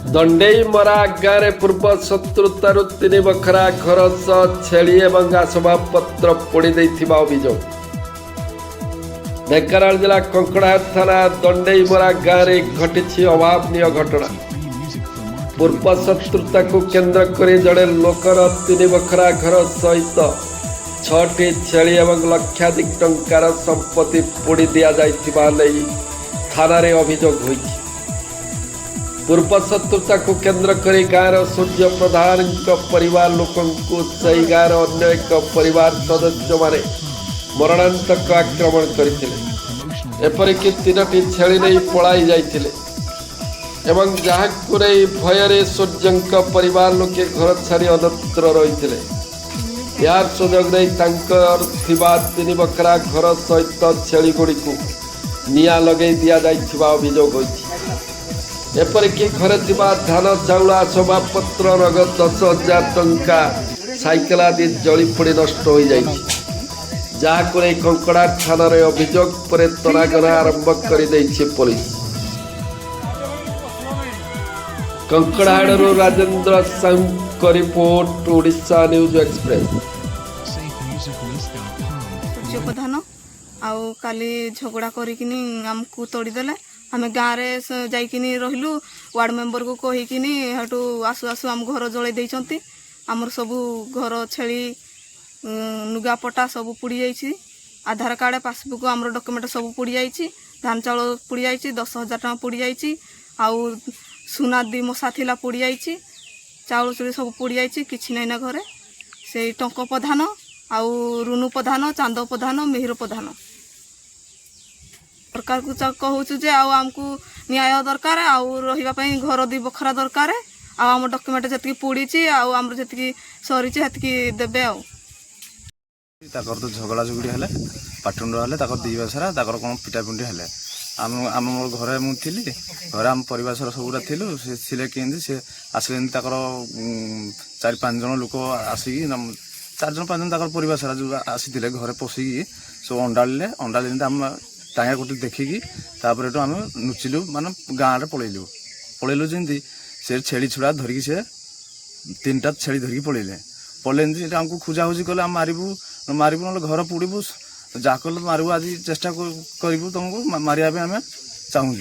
दंडेई मरा गाँव पूर्व शत्रुतार 3 बखरा घर सह छेली और आसबाबपत्र पोड़ी अभियोग ढेंकानाल जिला कंकड़ाहाट थाना दंडेई मरा गाँव में घटी अभावनीय घटना। पूर्व शत्रुता को केन्द्र कर जड़े लोकर 3 बखरा घर सहित 6टी छेली और लक्षाधिक टंकार संपत्ति पोड़ी दि जाने थाना अभियोग होइछि। पूर्व शत्रुता को केन्द्र कर गाँव सूर्य प्रधान परिवार लोकंकु सही गाँव अन्य एक परिवार सदस्य माने मरणांतक आक्रमण करथिले। एपरिक 3टी छेली नहीं पलाई जाइथिले एवं जहां नहीं भୟରେ सूर्यंक परिवार लोके घर छाड़ी अन्यत्र रहिथिले। यार सुजोग नहीं तांकर थिबा 3 बखरा घर सहित छेली गुड़ी को निया लगे दिया जाइथिबा अभियोग होइछि। एपरिक घरे थिबा धान चाउल आसबाबपत्र नगद 10,000 टंका साइकेल आदि जली पोड़ी नष्ट हो जाइछि। जहां नहीं कंकड़ाहाट थाना अभियोग पर तनाघना आरंभ कर पुलिस। कंकड़ाहाटरू Rajendra Sahu report Odisha news express. Pradhan आउ काली झगड़ा करिकिनी हमको तोड़ीदेले आम गाँव में जाइकिनी रहिलु वार्ड मेंबर को कहीकिनी हेटू आसु आसु आम घर जलई देइचंती। आमर सबू घर छेली नुगापटा सब पुड़ी जाइछि। आधार कार्ड पासबुक आमर डॉक्यूमेंट सब पुड़ी जाइछि। धान चाउल पुड़ी जाइछि। 10,000 टका पुड़ी जाइछि। आउ सुना 2 मसा थिला पुड़ी जाइछि। चाउल चुड़ी सब पुड़ी जाइछि। किछि नै ना घरे से टंक प्रधान आउ रुनु प्रधान चांद प्रधान मिहिर प्रधान सरकार को कहूँ जे आमको न्याय दरकार आउ रहिबा पई घर 2 बखरा दरकार आम डॉक्यूमेंट जति पुड़ी आम जी सरी देवे आउ तो झगड़ा झुगड़ी हेले पाटुंड हेले 2 बछरा कौन पिटापिंडी हेले आम मोर घरे मुझे घरे आम परिवार सबूरा थिलु से केंदी से आसले 4-5 जन लोक आसिकी 4 जन 5 जन परिवार सारा जो आसी घरे पशिकी सब अंडाड़े आम टांगा कोटी देखिकी आम नुचिलु माने गाँव में पलैलु जमी से छेली छुड़ा धरिकी से 3टा छेली धरिकी पलैले आमको खोजाखोजी कले आम मारबू ना घर पुड़बू जहाँ कल मारबू आज चेष्टा करूँ तुमको मारिया आम चाहूँ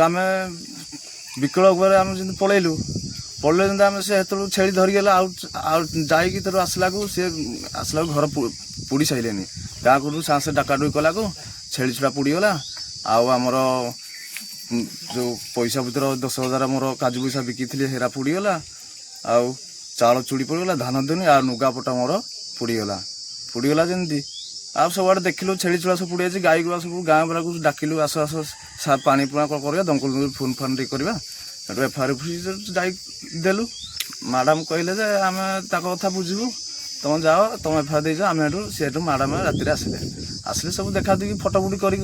आम विकल आम जमी पलैलु जमी आम से छेली धरिगला जाइकी आसला सी आसला घर पुड़ी सारे गाँ को सांस डाकाडुकी कला छेली छुड़ा पुड़ीगला आमर जो पैसा भर 10,000 मोर काजू पैसा बिकी हेरा पुड़ीगला आउ चाउल चूड़ी पड़गला धान दुनी आ नुगापटा मोर पुड़ीगला जमी आप सब आड़े देखिलु छेली छुड़ा सब पुड़ी गाई गुड़ा सब गाँव वाला को डाकिलु आस आस पानी पुणा कर दमकल फोन फान करवा एफआईआर जालु मैडम कहले जे आम कथा बुझू तुम जाओ तुम एफआईआर दे जाओ आम सी मैडम राति आसले सब देखा देखी फटोफुटी कर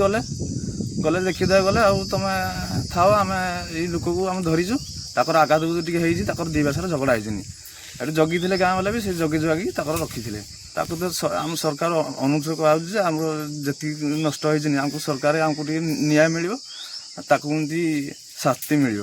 गले देखीदे गले आउ तुम थाओ आम ये लोक को आम धरीचु आघात टी 2 बछर झगड़ा होती जगी थे गाँव वाले भी से जगी जुगी रखी थे तो आम सरकार अनुरोध कहुचे आम जी नष्ट होमको सरकार आमको न्याय मिल शास्ति मिल।